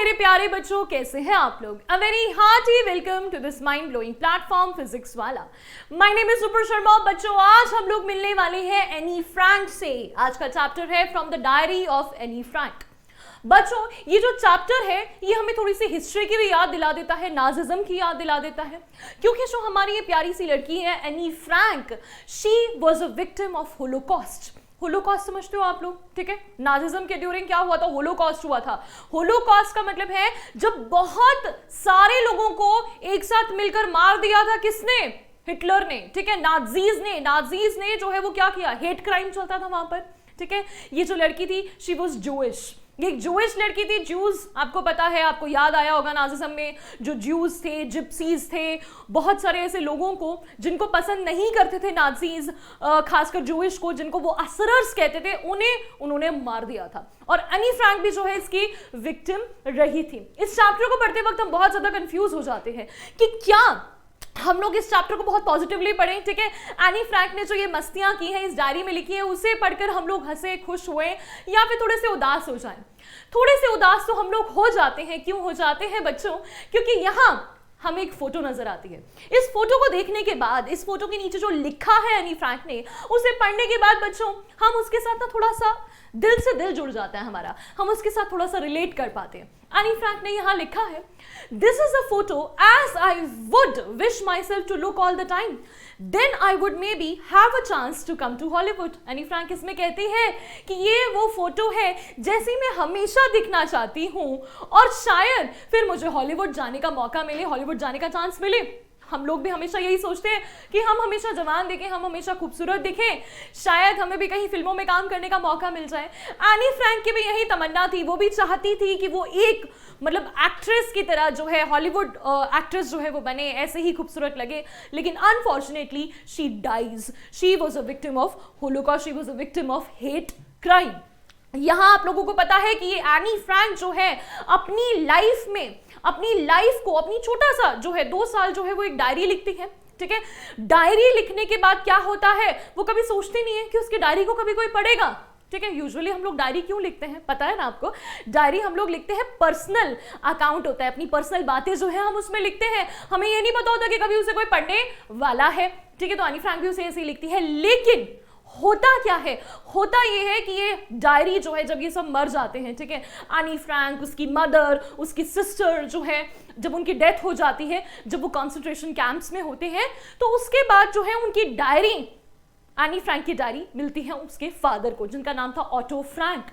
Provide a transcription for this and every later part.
मेरे प्यारे बच्चों, कैसे हैं आप लोग? A very hearty welcome to this mind blowing platform physics वाला। My name is super Sharma. बच्चों, आज हम लोग मिलने वाले हैं एनी फ्रैंक से। आज का चैप्टर है from the diary of Anne Frank. बच्चों, ये जो चैप्टर है ये हमें थोड़ी सी हिस्ट्री की भी याद दिला देता है, नाजिज्म की याद दिला देता है, क्योंकि जो हमारी ये प्यारी सी लड़की है Anne Frank, she was a victim of Holocaust. Holocaust समझते हो आप लोग? ठीक है, नाजिज्म के ड्यूरिंग क्या हुआ था? होलोकॉस्ट हुआ था। होलोकॉस्ट का मतलब है जब बहुत सारे लोगों को एक साथ मिलकर मार दिया था। किसने? हिटलर ने। ठीक है, नाजीज ने जो है वो क्या किया? हेट क्राइम चलता था वहां पर। ठीक है, ये जो लड़की थी शी वाज जूइश। ये एक जूइश लड़की थी। ज्यूज आपको पता है, आपको याद आया होगा नाजिज्म में जो ज्यूज थे, जिप्सीज थे, बहुत सारे ऐसे लोगों को जिनको पसंद नहीं करते थे नाजीज, खासकर जूइश को, जिनको वो असरर्स कहते थे, उन्होंने मार दिया था। और एनी फ्रैंक भी जो है इसकी विक्टिम रही थी। इस चैप्टर को पढ़ते वक्त हम बहुत ज्यादा कंफ्यूज हो जाते हैं कि क्या हम लोग इस चैप्टर को बहुत पॉजिटिवली पढ़ें। ठीक है, एनी फ्रैंक ने जो ये मस्तियां की हैं इस डायरी में लिखी है, उसे पढ़कर हम लोग हंसे, खुश हुए, या फिर थोड़े से उदास हो जाएं। थोड़े से उदास तो हम लोग हो जाते हैं। क्यों हो जाते हैं बच्चों? क्योंकि यहाँ हमें एक फोटो नजर आती है। इस फोटो को देखने के बाद, इस फोटो के नीचे जो लिखा है एनी फ्रैंक ने, उसे पढ़ने के बाद बच्चों हम उसके साथ ना थोड़ा सा दिल से दिल जुड़ जाता है हमारा, हम उसके साथ थोड़ा सा रिलेट कर पाते हैं। एनी फ्रैंक ने यहाँ लिखा है, this is a photo as I would wish myself to look all the time, then I would may be have a chance to come to Hollywood. Anne Frank इसमें कहती है कि ये वो फोटो है जैसी मैं हमेशा दिखना चाहती हूँ, और शायद फिर मुझे हॉलीवुड जाने का मौका मिले, हॉलीवुड जाने का चांस मिले। हम लोग भी हमेशा यही सोचते हैं कि हम हमेशा जवान दिखें, हम हमेशा खूबसूरत दिखें, शायद हमें भी कहीं फिल्मों में काम करने का मौका मिल जाए। एनी फ्रैंक की भी यही तमन्ना थी। वो भी चाहती थी कि वो एक एक्ट्रेस की तरह जो है, हॉलीवुड एक्ट्रेस जो है वो बने, ऐसे ही खूबसूरत लगे। लेकिन unfortunately she dies. She was a victim of Holocaust, she was a victim of hate crime. यहां आप लोगों को पता है कि ये एनी फ्रैंक जो है अपनी लाइफ में, अपनी लाइफ को, अपनी छोटा सा जो है 2 साल जो है वो एक डायरी लिखती है। ठीक है, डायरी लिखने के बाद क्या होता है, वो कभी सोचती नहीं है कि उसकी डायरी को कभी कोई पढ़ेगा। ठीक है, यूजुअली हम लोग डायरी क्यों लिखते हैं पता है ना आपको? डायरी हम लोग लिखते हैं, पर्सनल अकाउंट होता है, अपनी पर्सनल बातें जो है हम उसमें लिखते हैं। हमें ये नहीं पता होता कि कभी उसे कोई पढ़ने वाला है। ठीक है, तो एनी फ्रैंक भी उसे ऐसे ही लिखती है। लेकिन होता क्या है? होता ये है कि ये डायरी जो है, जब ये सब मर जाते हैं, ठीक है, एनी फ्रैंक, उसकी मदर, उसकी सिस्टर जो है, जब उनकी डेथ हो जाती है, जब वो कॉन्सेंट्रेशन कैंप्स में होते हैं, तो उसके बाद जो है उनकी डायरी, एनी फ्रैंक की डायरी मिलती है उसके फादर को, जिनका नाम था ऑटो फ्रैंक।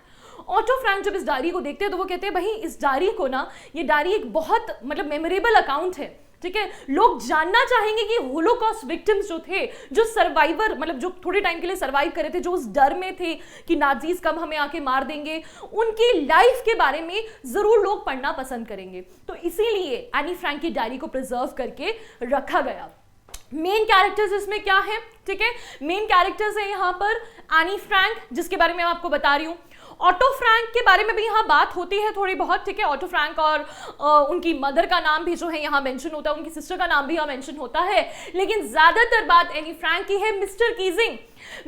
ऑटो फ्रैंक जब इस डायरी को देखते हैं तो वो कहते हैं, भाई इस डायरी को ना, ये डायरी एक बहुत मेमोरेबल अकाउंट है। ठीक है, लोग जानना चाहेंगे कि होलोकॉस्ट विक्टिम्स जो थे, जो सर्वाइवर, जो थोड़े टाइम के लिए सर्वाइव करे थे, जो उस डर में थे कि नाजीज कब हमें आके मार देंगे, उनकी लाइफ के बारे में जरूर लोग पढ़ना पसंद करेंगे। तो इसीलिए एनी फ्रैंक की डायरी को प्रिजर्व करके रखा गया। मेन कैरेक्टर्स इसमें क्या है? ठीक है, मेन कैरेक्टर्स है यहाँ पर एनी फ्रैंक, जिसके बारे में मैं आपको बता रही हूँ। ऑटो फ्रैंक के बारे में भी यहाँ बात होती है थोड़ी बहुत। ठीक है, ऑटो फ्रैंक और उनकी मदर का नाम भी जो है यहाँ मेंशन होता है, उनकी सिस्टर का नाम भी यहाँ मेंशन होता है। लेकिन ज्यादातर बात एनी फ्रैंक की है। मिस्टर कीजिंग,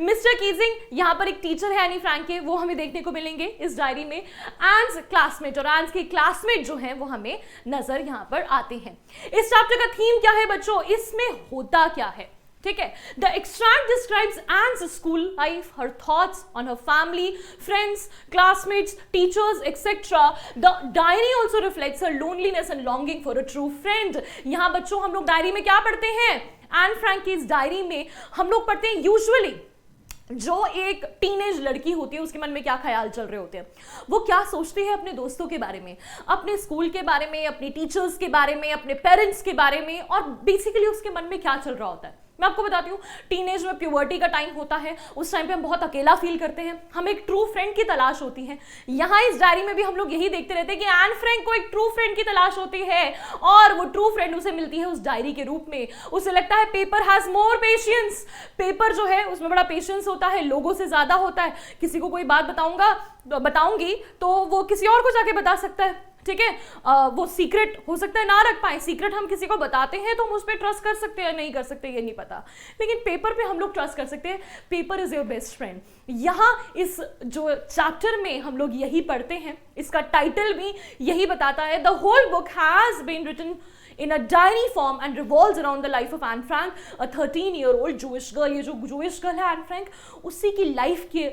मिस्टर कीजिंग यहाँ पर एक टीचर है एनी फ्रैंक के, वो हमें देखने को मिलेंगे इस डायरी में। एंस क्लासमेट, और एंस के क्लासमेट जो है वो हमें नजर यहाँ पर आते हैं। इस चैप्टर का थीम क्या है बच्चों? इसमें होता क्या है? ठीक है, the extract describes Anne's school life, her thoughts on her family, friends, classmates, teachers etcetera. The diary also reflects her loneliness and longing for a true friend. यहाँ बच्चों हम लोग डायरी में क्या पढ़ते हैं? एन फ्रैंक की इस डायरी में हम लोग पढ़ते हैं यूजुअली जो एक टीनेज लड़की होती है उसके मन में क्या ख्याल चल रहे होते हैं, वो क्या सोचती है अपने दोस्तों के बारे में, अपने स्कूल के बारे में, अपने टीचर्स के बारे में, अपने पेरेंट्स के बारे में, और बेसिकली उसके मन में क्या चल रहा होता है। मैं आपको बताती हूँ, टीनेज में प्यूबर्टी का टाइम होता है, उस टाइम पे हम बहुत अकेला फील करते हैं, हमें एक ट्रू फ्रेंड की तलाश होती है। यहाँ इस डायरी में भी हम लोग यही देखते रहते हैं कि एन फ्रैंक को एक ट्रू फ्रेंड की तलाश होती है, और वो ट्रू फ्रेंड उसे मिलती है उस डायरी के रूप में। उसे लगता है paper has more patience, paper जो है उसमें बड़ा पेशेंस होता है, लोगों से ज्यादा होता है। किसी को कोई बात बताऊंगी तो वो किसी और को जाके बता सकता है। ठीक है, वो सीक्रेट हो सकता है ना रख पाए, सीक्रेट हम किसी को बताते हैं तो हम उस पर ट्रस्ट कर सकते हैं, नहीं कर सकते ये नहीं पता, लेकिन पेपर पे हम लोग ट्रस्ट कर सकते हैं। Paper is your best friend. यहाँ इस जो चैप्टर में हम लोग यही पढ़ते हैं, इसका टाइटल भी यही बताता है, the whole book has been written in a diary form and revolves around the life of Anne Frank, a 13-year-old Jewish girl। ये जो Jewish girl है Anne Frank, उसी की लाइफ के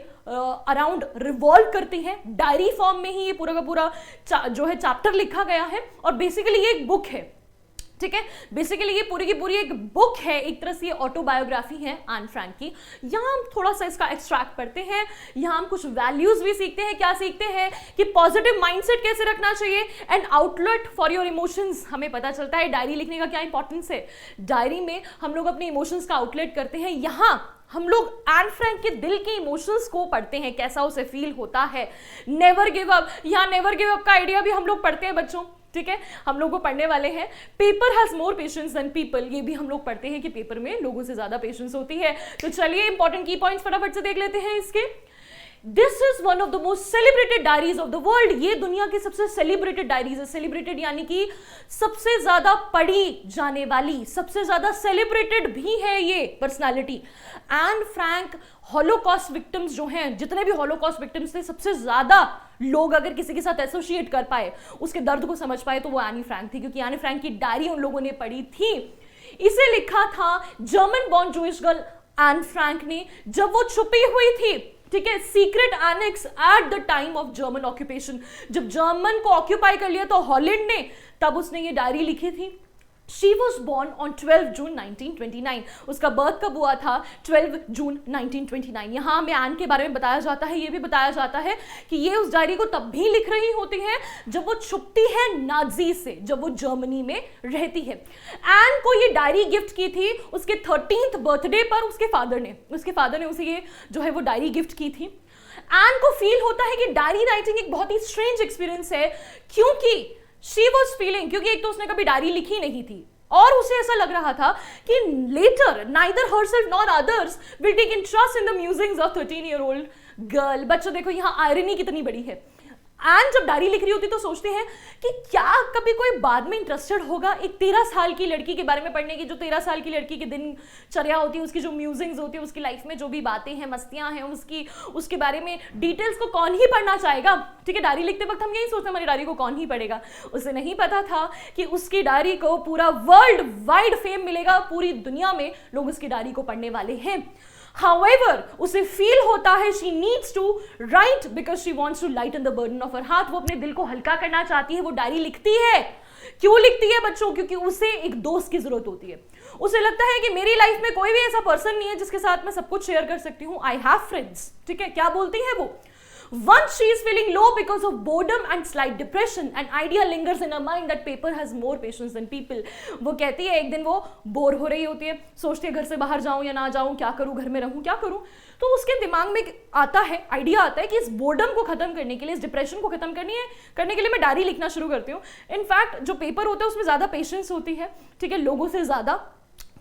अराउंड रिवॉल्व करती है। डायरी फॉर्म में ही ये पूरा का पूरा जो है चैप्टर लिखा गया है, और बेसिकली ये एक बुक है, ठीक है, बेसिकली ये पूरी की पूरी एक बुक है, एक तरह से ये ऑटोबायोग्राफी है एन फ्रैंक की। यहाँ हम थोड़ा सा इसका एक्सट्रैक्ट पढ़ते हैं, यहाँ हम कुछ वैल्यूज भी सीखते हैं। क्या सीखते हैं कि पॉजिटिव माइंडसेट कैसे रखना चाहिए, and outlet for your emotions. हमें पता चलता है डायरी लिखने का क्या इंपॉर्टेंस है। डायरी में हम लोग अपने इमोशंस का आउटलेट करते हैं। यहाँ हम लोग एन फ्रैंक के दिल के इमोशंस को पढ़ते हैं, कैसा उसे फील होता है। नेवर गिव अप, यहाँ नेवर गिव अप का आइडिया भी हम लोग पढ़ते हैं बच्चों, ठीक है, हम लोग को पढ़ने वाले हैं। Paper has more patience than people, ये भी हम लोग पढ़ते हैं कि पेपर में लोगों से ज्यादा पेशेंस होती है। तो चलिए इंपॉर्टेंट की पॉइंट्स फटाफट से देख लेते हैं इसके। This is one of the most celebrated diaries of the world. ये दुनिया की सबसे सेलिब्रेटेड डायरीज है। सेलिब्रेटेड यानी कि सबसे ज्यादा पढ़ी जाने वाली, सबसे ज्यादा सेलिब्रेटेड भी है ये personality. Anne Frank Holocaust victims जो हैं, जितने भी हॉलोकॉस्ट विक्टिम्स थे, सबसे ज्यादा लोग अगर किसी के साथ एसोसिएट कर पाए, उसके दर्द को समझ पाए, तो वो एनी फ्रैंक थी, क्योंकि एनी फ्रैंक की डायरी उन लोगों ने पढ़ी थी। इसे लिखा था German born Jewish girl Anne Frank ने, जब वो छुपी हुई थी, ठीक है, secret annex at the time of German occupation. जब जर्मन को ऑक्यूपाई कर लिया तो हॉलैंड ने, तब उसने ये डायरी लिखी थी। She was born on 12 जून 1929। उसका बर्थ कब हुआ था? 12 जून 1929। यहाँ हमें एन के बारे में बताया जाता है, ये भी बताया जाता है कि ये उस डायरी को तब भी लिख रही होती है जब वो छुपती है नाजी से, जब वो जर्मनी में रहती है। एन को ये डायरी गिफ्ट की थी उसके 13th बर्थडे पर उसके फादर ने उसे ये जो है वो डायरी गिफ्ट की थी। एन को फील होता है कि डायरी राइटिंग एक बहुत ही स्ट्रेंज एक्सपीरियंस है, क्योंकि She was feeling, क्योंकि एक तो उसने कभी डायरी लिखी नहीं थी, और उसे ऐसा लग रहा था कि later neither herself nor others will take interest in the musings of 13-year-old girl। बच्चों देखो यहाँ आयरनी कितनी बड़ी है। एन जब डायरी लिख रही होती तो सोचते हैं कि क्या कभी कोई बाद में इंटरेस्टेड होगा एक 13 साल की लड़की के बारे में पढ़ने की, जो 13 साल की लड़की की दिनचर्या होती है, उसकी जो म्यूजिंग्स होती है, उसकी लाइफ में जो भी बातें हैं, मस्तियां हैं, उसके बारे में डिटेल्स को कौन ही पढ़ना चाहेगा। ठीक है, डायरी लिखते वक्त हम यही सोचते हैं हमारी डायरी को कौन ही पढ़ेगा। उसे नहीं पता था कि उसकी डायरी को पूरा वर्ल्ड वाइड फेम मिलेगा, पूरी दुनिया में लोग उसकी डायरी को पढ़ने वाले हैं। However, उसे फील होता है she needs to write because she wants to lighten the burden of her heart। वो अपने दिल को हल्का करना चाहती है, वो डायरी लिखती है। क्यों लिखती है बच्चों? क्योंकि उसे एक दोस्त की जरूरत होती है। उसे लगता है कि मेरी लाइफ में कोई भी ऐसा पर्सन नहीं है जिसके साथ मैं सब कुछ शेयर कर सकती हूँ। I have friends. ठीक है, क्या बोलती है वो? Once she is feeling low because of boredom and slight depression, an idea lingers in her mind that paper has more patience than people। वो कहती है एक दिन वो बोर हो रही होती है, सोचती है घर से बाहर जाऊं या ना जाऊं, क्या करूं, घर में रहूं क्या करूं। तो उसके दिमाग में आता है, आइडिया आता है कि इस बोर्डम को खत्म करने के लिए, इस डिप्रेशन को खत्म करने के लिए मैं डायरी लिखना शुरू करती हूँ। इनफैक्ट जो पेपर होता है उसमें ज्यादा पेशेंस होती है, ठीक है, लोगों से ज्यादा,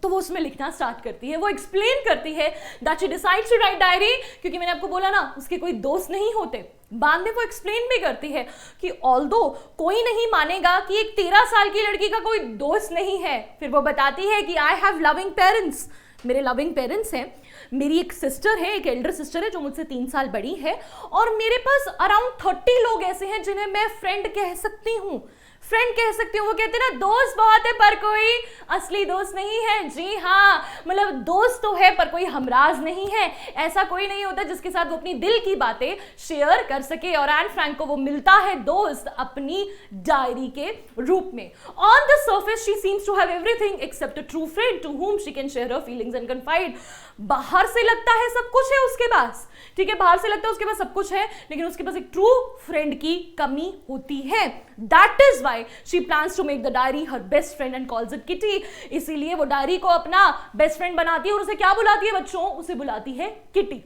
तो वो उसमें लिखना स्टार्ट करती है। वो एक्सप्लेन करती है that she decides to write diary, क्योंकि मैंने आपको बोला ना उसके कोई दोस्त नहीं होते। बाद में वो एक्सप्लेन भी करती है कि ऑल्दो कोई नहीं मानेगा कि एक 13 साल की लड़की का कोई दोस्त नहीं है। फिर वो बताती है कि आई हैव लविंग पेरेंट्स, मेरे लविंग पेरेंट्स हैं, मेरी एक सिस्टर है, एक एल्डर सिस्टर है जो मुझसे 3 साल बड़ी है, और मेरे पास अराउंड 30 लोग ऐसे हैं जिन्हें मैं फ्रेंड कह सकती हूँ। फ्रेंड कह सकती हूँ, वो कहते हैं ना दोस्त बहुत है पर कोई असली दोस्त नहीं है। जी हाँ, मतलब दोस्त तो है पर कोई हमराज नहीं है। ऐसा कोई नहीं होता जिसके साथ वो अपनी दिल की बातें शेयर कर सके, और एन फ्रैंक को वो मिलता है दोस्त अपनी डायरी के रूप में। On the surface she seems to have everything except a true friend to whom she can share her feelings and confide। बाहर से लगता है सब कुछ है उसके पास, ठीक है, बाहर से लगता है उसके पास सब कुछ है, लेकिन उसके पास एक ट्रू फ्रेंड की कमी होती है। That is why she plans to make the diary her best friend and calls it Kitty. इसीलिए वो डायरी को अपना बेस्ट फ्रेंड बनाती है, और उसे क्या बुलाती है बच्चों? उसे बुलाती है किटी।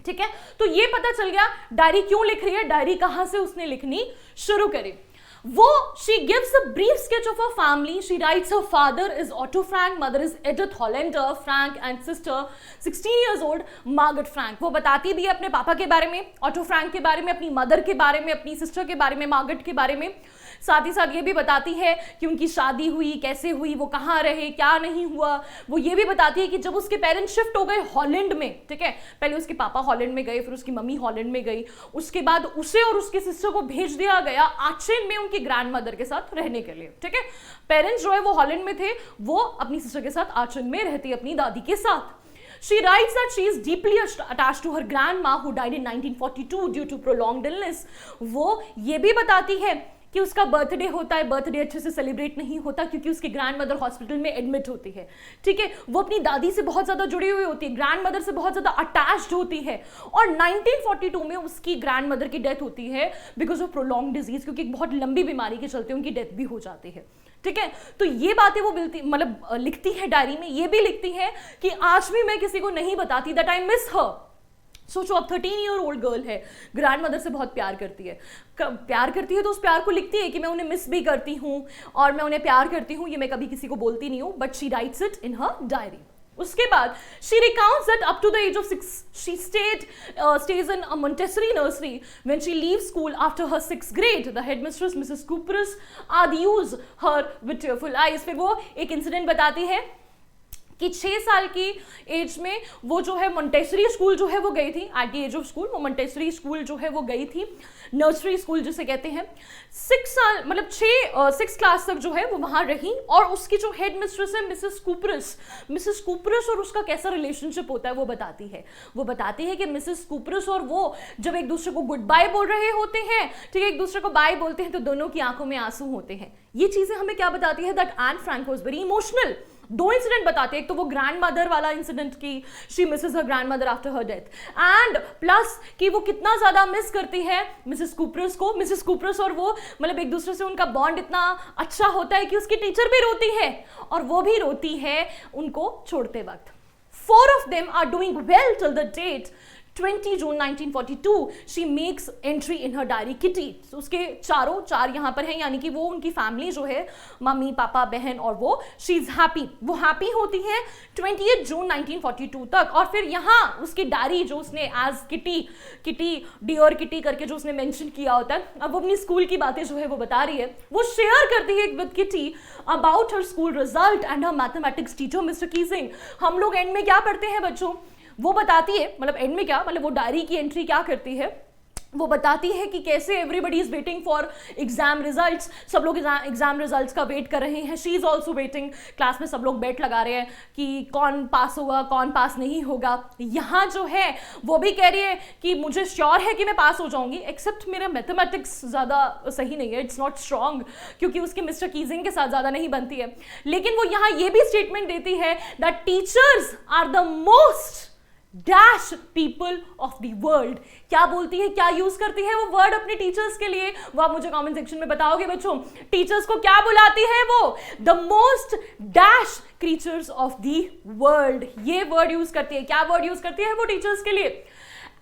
ठीक है, तो ये पता चल गया डायरी क्यों लिख रही है, डायरी कहां से उसने लिखनी शुरू करी। वो she gives a brief sketch of her family. She writes her father is Otto Frank, mother is Edith Hollander Frank and sister 16 years old Margaret Frank. वो बताती भी है अपने पापा के बारे में, ऑटो फ्रैंक के बारे में, अपनी मदर के बारे में, अपनी सिस्टर के बारे में, मार्गरेट के बारे में। साथ ही साथ ये भी बताती है कि उनकी शादी हुई, कैसे हुई, वो कहाँ रहे, क्या नहीं हुआ। वो ये भी बताती है कि जब उसके पेरेंट्स शिफ्ट हो गए हॉलैंड में, ठीक है, पहले उसके पापा हॉलैंड में गए, फिर उसकी मम्मी हॉलैंड में गई, उसके बाद उसे और उसकी सिस्टर को भेज दिया गया आचेन में उनकी ग्रैंड मदर के साथ रहने के लिए, ठीक है। पेरेंट्स जो है वो हॉलैंड में थे, वो अपनी सिस्टर के साथ आचेन में रहती अपनी दादी के साथ। She writes that she is deeply attached to her grandma who died in 1942 due to prolonged illness. वो ये भी बताती है कि उसका बर्थडे होता है, बर्थडे अच्छे से सेलिब्रेट नहीं होता क्योंकि उसकी ग्रैंड मदर हॉस्पिटल में एडमिट होती है, ठीक है। वो अपनी दादी से बहुत ज़्यादा जुड़ी हुई होती है, ग्रैंड मदर से बहुत ज़्यादा अटैच्ड होती है। और 1942 में उसकी ग्रैंड मदर की डेथ होती है बिकॉज ऑफ प्रोलॉन्ग डिजीज, क्योंकि एक बहुत लंबी बीमारी के चलते उनकी डेथ भी हो जाती है, ठीक है। तो ये बातें वो मतलब लिखती है डायरी में। ये भी लिखती है कि आज भी मैं किसी को नहीं बताती दैट आई मिस हर। सोचो अब 13-year-old गर्ल है, ग्रैंड मदर से बहुत प्यार करती है, तो उस प्यार को लिखती है कि मैं उन्हें मिस भी करती हूँ और मैं उन्हें प्यार करती हूँ। ये मैं कभी किसी को बोलती नहीं हूँ, but she writes it in her diary. उसके बाद she recounts that up to the age of 6 she stays in a Montessori nursery when she leaves school after her 6th grade. The headmistress Mrs. Cooper's argues her with tearful eyes. फिर वो एक incident बताती है कि 6 साल की as में वो जो है मोंटेसरी स्कूल जो है वो गई थी। At the age of school वो मोंटेसरी स्कूल जो है वो गई थी, नर्सरी स्कूल जिसे कहते हैं। 6 साल मतलब 6 क्लास तक जो है वो वहाँ रही। और उसकी जो हेड मिस्ट्रेस है मिसेस कूपरस और उसका कैसा रिलेशनशिप होता है वो बताती है। वो बताती है कि मिसेस कूपरस और वो जब एक दूसरे को गुड बाय बोल रहे होते हैं, ठीक है, एक दूसरे को बाय बोलते हैं, तो दोनों की आंखों में आंसू होते हैं। ये चीज़ें हमें क्या बताती है that Anne Frank was very emotional. 2 incident बताते हैं, एक तो वो ग्रैंड मदर वाला इंसिडेंट की she Mrs her grand mother after her death, and plus कि वो कितना ज़्यादा मिस करती है मिसेस कूपरस को। मिसेस कूपरस और वो मतलब एक दूसरे से उनका बॉन्ड इतना अच्छा होता है कि उसकी टीचर भी रोती है और वो भी रोती है उनको छोड़ते वक्त। 4 of them are doing well till the date 20 June 1942 she makes entry in her diary Kitty। so, उसके चार यहाँ पर हैं, यानी कि वो उनकी फैमिली जो है मम्मी पापा बहन और वो शी इज हैप्पी, वो हैप्पी होती है 28 जून 1942 तक। और फिर यहाँ उसकी डायरी जो उसने एज किटी डियर किटी करके जो उसने मेंशन किया होता है, अब वो अपनी स्कूल की बातें जो है वो बता रही है। वो शेयर करती है with kitty about her school result and her mathematics teacher mister Keesing. हम लोग एंड में क्या पढ़ते हैं बच्चों, वो बताती है, मतलब एंड में क्या, मतलब वो डायरी की एंट्री क्या करती है, वो बताती है कि कैसे everybody is waiting for exam results, सब लोग एग्जाम रिजल्ट्स का वेट कर रहे हैं। She is also waiting, class में सब लोग बेट लगा रहे हैं कि कौन पास होगा कौन पास नहीं होगा। यहाँ जो है वो भी कह रही है कि मुझे श्योर है कि मैं पास हो जाऊंगी, एक्सेप्ट मेरा मैथमेटिक्स ज़्यादा सही नहीं है, इट्स नॉट स्ट्रॉन्ग, क्योंकि उसके मिस्टर कीजिंग के साथ ज़्यादा नहीं बनती है। लेकिन वो यहाँ ये भी स्टेटमेंट देती है that teachers are the most dash people of the world. क्या बोलती है, क्या यूज करती है वो वर्ड अपने टीचर्स के लिए, वो आप मुझे कमेंट सेक्शन में बताओगे बच्चों। टीचर्स को क्या बुलाती है वो, the most dash creatures of the world, ये वर्ड यूज करती है। क्या वर्ड यूज करती है वो टीचर्स के लिए।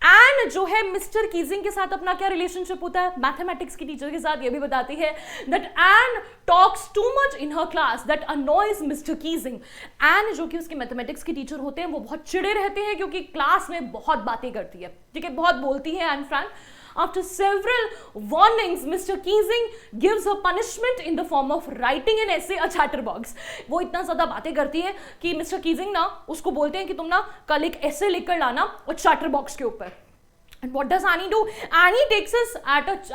एन जो है मिस्टर कीजिंग के साथ अपना क्या रिलेशनशिप होता है मैथमेटिक्स की टीचर के साथ, ये भी बताती है that Anne talks too much in her class that annoys mister Keesing. Anne जो कि उसके मैथमेटिक्स के टीचर होते हैं वो बहुत चिड़े रहते हैं क्योंकि क्लास में बहुत बातें करती है, ठीक है, बहुत बोलती है Anne Frank. After several warnings, Mr. Keesing gives her punishment in the form of writing an essay, a chatterbox। वो इतना ज़्यादा बातें करती है कि मिस्टर कीजिंग ना उसको बोलते हैं कि तुम ना कल एक ऐसे लिखकर लाना और चैटरबॉक्स के ऊपर। And what does Annie do? Annie takes us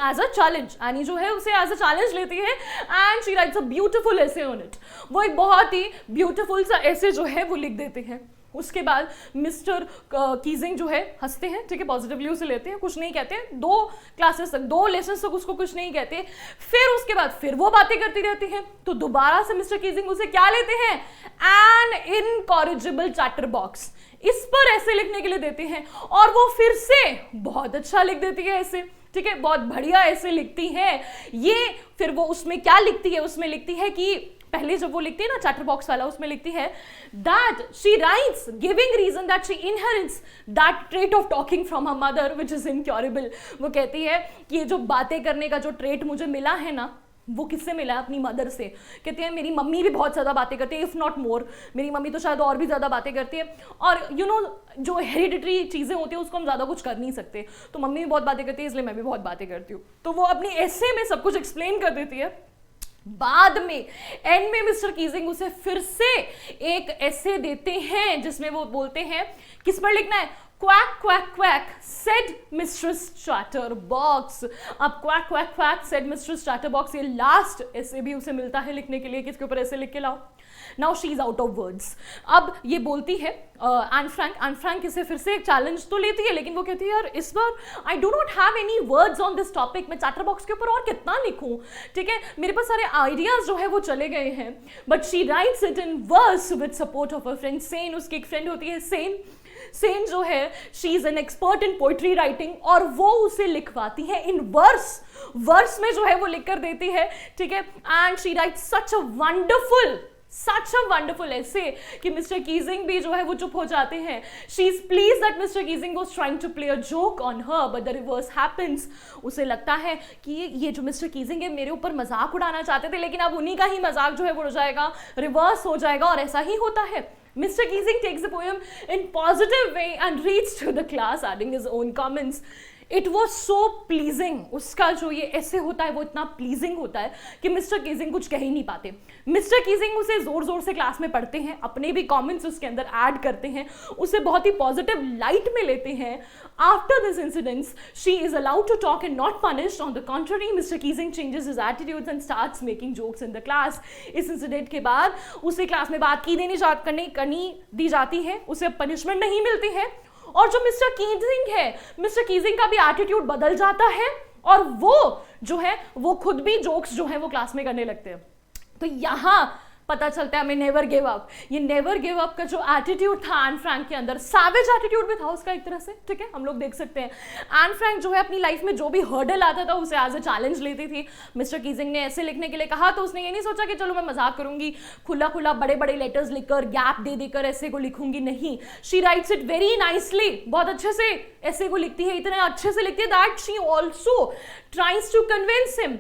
as a challenge। Annie जो है उसे as a challenge लेती है and she writes a beautiful essay on it। वो एक बहुत ही beautiful सा essay जो है वो लिख देते हैं। उसके बाद मिस्टर कीजिंग जो है हंसते हैं, ठीक है, पॉजिटिवली उसे लेते हैं, कुछ नहीं कहते, 2 क्लासेस तक 2 लेसन तक उसको कुछ नहीं कहते। फिर उसके बाद फिर वो बातें करती रहती हैं, तो दोबारा से मिस्टर कीजिंग उसे क्या लेते हैं, एन इनकॉरिजिबल चैटर बॉक्स, इस पर ऐसे लिखने के लिए देते हैं और वो फिर से बहुत अच्छा लिख देती है ऐसे, ठीक है, बहुत बढ़िया ऐसे लिखती है ये। फिर वो उसमें क्या लिखती है, उसमें लिखती है कि पहले जब वो लिखती है ना चैटर बॉक्स वाला, उसमें लिखती है that she writes giving reason that she inherits that trait of talking from her mother which is incurable. वो कहती है कि ये जो बातें करने का जो ट्रेट मुझे मिला है ना, वो किससे मिला है? अपनी मदर से। कहती है मेरी मम्मी भी बहुत ज़्यादा बातें करती है, इफ़ नॉट मोर, मेरी मम्मी तो शायद और भी ज़्यादा बातें करती है, और जो हेरिडिटरी चीज़ें होती है उसको हम ज़्यादा कुछ कर नहीं सकते, तो मम्मी भी बहुत बातें करती है इसलिए मैं भी बहुत बातें करती हूँ। तो वो अपनी ऐसे में सब कुछ एक्सप्लेन कर देती है। बाद में एंड में मिस्टर कीजिंग उसे फिर से एक ऐसे देते हैं जिसमें वो बोलते हैं, किस पर लिखना है? Quack quack quack said mistress chatterbox. अब quack quack quack said mistress chatterbox, ये लास्ट ऐसे भी उसे मिलता है लिखने के लिए, किसके ऊपर ऐसे लिख के लाओ। Now she is out of words. अब ये बोलती है एन फ्रैंक इसे फिर से एक चैलेंज तो लेती है, लेकिन वो कहती है यार इस बार I do not have any words on this topic, मैं चैटर बॉक्स के ऊपर और कितना लिखूं, ठीक है, मेरे पास सारे आइडियाज जो है वो चले गए हैं। But she writes it in verse with support of a friend Sanne. उसकी एक फ्रेंड होती है सेन जो है she is an expert in poetry writing, और वो उसे लिखवाती है इन वर्स में जो है वो लिख कर देती है, ठीक है। And she write such a wonderful ऐसे कि मिस्टर कीजिंग भी जो है वो चुप हो जाते हैं। She is please that mister Keesing was trying to play a joke on her, but the reverse happens. उसे लगता है कि ये जो मिस्टर कीजिंग है मेरे ऊपर मजाक उड़ाना चाहते थे, लेकिन अब उन्हीं का ही मजाक जो है वो उड़ जाएगा, रिवर्स हो जाएगा, और ऐसा ही होता है। Mr. Keesing takes the poem in positive way and reads to the class, adding his own comments. It was so pleasing. उसका जो ये ऐसे होता है वो इतना प्लीजिंग होता है कि मिस्टर कीजिंग कुछ कह ही नहीं पाते। मिस्टर कीजिंग उसे जोर जोर से क्लास में पढ़ते हैं, अपने भी कमेंट्स उसके अंदर ऐड करते हैं, उसे बहुत ही पॉजिटिव लाइट में लेते हैं। After this incidence she is allowed to talk and not punished. On the contrary mister Keesing changes his attitudes and starts making jokes in the class. इस इंसिडेंट के बाद उसे क्लास में बात करनी दी जाती है, उसे पनिशमेंट नहीं मिलती है, और जो मिस्टर कीजिंग का भी एटीट्यूड बदल जाता है, और वो जो है वो खुद भी जोक्स जो है वो क्लास में करने लगते हैं। तो यहां पता चलता है हमें नेवर गिव अप। ये नेवर गिव अप का जो एटीट्यूड था एन फ्रैंक के अंदर, सैवेज एटीट्यूड भी था उसका एक तरह से, ठीक है, हम लोग देख सकते हैं। एन फ्रैंक जो है अपनी लाइफ में जो भी हर्डल आता था उसे एज अ चैलेंज लेती थी। मिस्टर कीजिंग ने ऐसे लिखने के लिए कहा तो उसने ये नहीं सोचा कि चलो मैं मजाक करूंगी, खुला बड़े बड़े लेटर्स लिखकर गैप दे देकर ऐसे को लिखूंगी, नहीं। She writes it very nicely, बहुत अच्छे से ऐसे को लिखती है, इतने अच्छे से लिखती है that she also tries to convince him.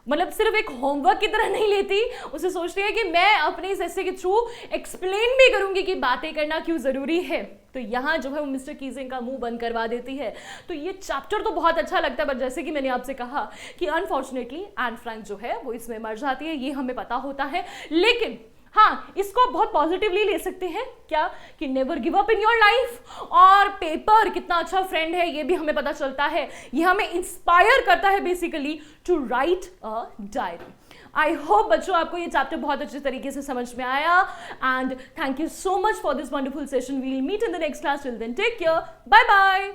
मतलब सिर्फ एक होमवर्क की तरह नहीं लेती, उसे सोचती है कि मैं अपने इस ऐसे के थ्रू एक्सप्लेन भी करूंगी कि बातें करना क्यों जरूरी है। तो यहाँ जो है वो मिस्टर कीजिंग का मुंह बंद करवा देती है। तो ये चैप्टर तो बहुत अच्छा लगता है, बट जैसे कि मैंने आपसे कहा कि अनफॉर्चुनेटली एन फ्रैंक जो है वो इसमें मर जाती है, ये हमें पता होता है। लेकिन हाँ, इसको आप बहुत पॉजिटिवली ले सकते हैं, क्या कि never give up in your life. और पेपर कितना अच्छा फ्रेंड है ये भी हमें पता चलता है, ये हमें इंस्पायर करता है basically to write a diary. I hope बच्चों आपको ये चैप्टर बहुत अच्छे तरीके से समझ में आया, and thank you so much for this wonderful session. We'll meet in the next class, till then take care, bye bye.